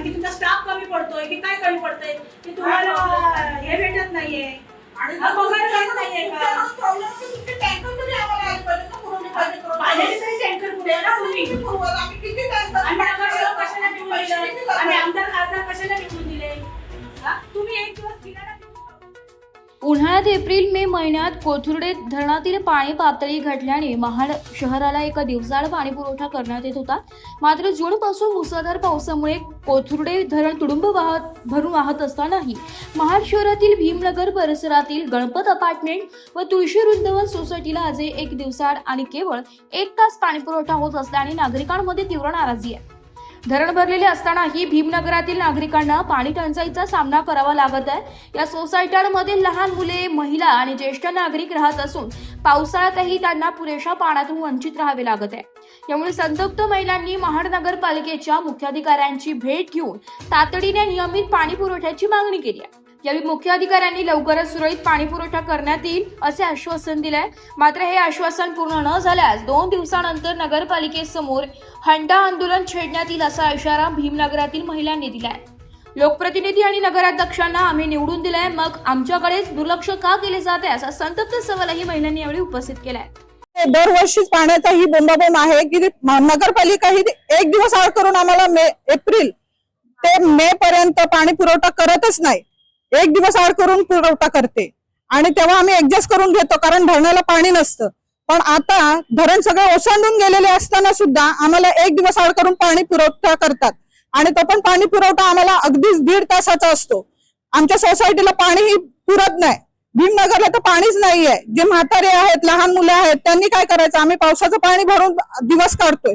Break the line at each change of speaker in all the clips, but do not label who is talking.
की तुमचा स्टाफ कमी पडतोय की काय कमी पडतंय की तुम्हाला हे भेटत नाहीये आणि पगार भेटत नाहीये का? पाण्याचे तरी टँकर पुढे ना तुम्ही आणि नगरसेवक कशाला निवडून दिलं आणि आमदार खासदार कशाला निवडून दिले? तुम्ही एक दिवस दिला ना.
उन्हाळ्यात एप्रिल मे महिन्यात कोथुर्डे धरणातील पाणी पातळी घटल्याने महाड शहराला एका दिवसाआड पाणी पुरवठा करण्यात येत होता. मात्र जून पासून मुसळधार पावसामुळे कोथुर्डे धरण तुडुंब भरून वाहत असतानाही महाड शहरातील भीमनगर परिसरातील गणपत अपार्टमेंट व तुळशी वृंदावन सोसायटीला आजही एक दिवसाआड आणि केवळ 1 तास पाणी पुरवठा होत असल्याने नागरिकांमध्ये तीव्र नाराजी आहे. धरण भरलेले असतानाही भीमनगरातील नागरिकांना पाणी टंचाईचा सामना करावा लागत आहे. या सोसायट्यांमध्ये लहान मुले, महिला आणि ज्येष्ठ नागरिक राहत असून पावसाळ्यातही त्यांना पुरेशा पाण्यातून वंचित राहावे लागत आहे. यामुळे संतप्त महिलांनी महाड नगरपालिकेच्या मुख्याधिकाऱ्यांची भेट घेऊन तातडीने नियमित पाणी पुरवठ्याची मागणी केली आहे. यावेळी मुख्याधिकाऱ्यांनी लवकरच सुरळीत पाणी पुरवठा करण्यात येईल असे आश्वासन दिले. मात्र हे आश्वासन पूर्ण न झाल्यास 2 दिवसानंतर नगरपालिकेसमोर हंडा आंदोलन छेडण्यात येईल असा इशारा भीमनगरातील महिलांनी दिलाय. लोकप्रतिनिधी आणि नगराध्यक्षांना आम्ही निवडून दिलंय, मग आमच्याकडेच दुर्लक्ष का केले जाते असा संतप्त सवालही महिलांनी यावेळी उपस्थित केलाय.
दरवर्षीच पाण्याचा ही बोंबाबोंब आहे की नगरपालिका ही एक दिवस आड करून आम्हाला एप्रिल ते मे पर्यंत पाणी पुरवठा करतच नाही. एक दिवस आड करून पुरवठा करते आणि तेव्हा आम्ही ऍडजस्ट करून घेतो कारण धरणाला पाणी नसतं. पण आता धरण सगळे ओसंडून गेलेले असताना सुद्धा आम्हाला एक दिवस आड करून पाणी पुरवठा करतात आणि तो पण पाणी पुरवठा आम्हाला अगदीच 1.5 तासाचा असतो. आमच्या सोसायटीला पाणीही पुरत नाही. भीमनगरला तर पाणीच नाहीये. जे म्हातारे आहेत, लहान मुलं आहेत, त्यांनी काय करायचं? आम्ही पावसाचं पाणी भरून दिवस काढतोय.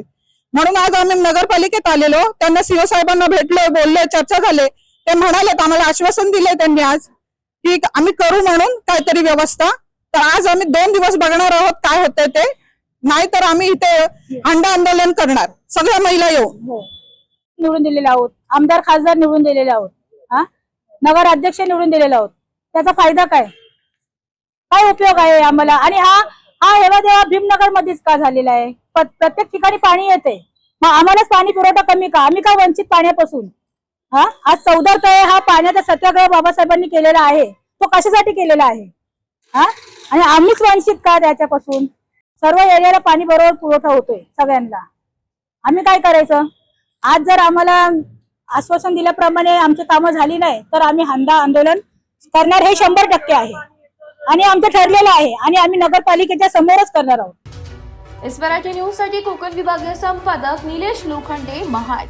म्हणून आज आम्ही नगरपालिकेत आलेलो, त्यांना सीओ साहेबांना भेटलोय, बोललोय, चर्चा झाले. ते म्हणाले, आम्हाला आश्वासन दिले त्यांनी आज की आम्ही करू म्हणून काहीतरी व्यवस्था. तर आज आम्ही 2 दिवस बघणार आहोत काय होतंय ते. नाहीतर आम्ही इथे हंडा आंदोलन करणार, सगळ्या महिला येऊन.
निवडून दिलेले आहोत, आमदार खासदार निवडून दिलेले आहोत, नगराध्यक्ष निवडून दिलेले आहोत. त्याचा फायदा काय उपयोग आहे आम्हाला? आणि हा हेवा देवा भीमनगर मध्येच का झालेला आहे? प्रत्येक ठिकाणी पाणी येते, मग आम्हालाच पाणी पुरवठा कमी का? आम्ही का वंचित पाण्यापासून? आज 14 तळे हा पाण्याचा सत्याग्रह बाबासाहेबांनी केलेला आहे. तो कशासाठी केलेला आहे? आणि आम्हीच वंचित का त्याच्यापासून? सर्व एरियाला पाणी बरोबर पुरवठा होतोय सगळ्यांना. आम्ही काय करायचं? आज जर आम्हाला आश्वासन दिल्याप्रमाणे आमची कामं झाली नाही तर आम्ही हंडा आंदोलन करणार, हे 100% आहे आणि आमचं ठरलेलं आहे आणि आम्ही नगरपालिकेच्या समोरच करणार आहोत.
एसमराठी न्यूज साठी कोकण विभागीय संपादक निलेश लोखंडे, महाड.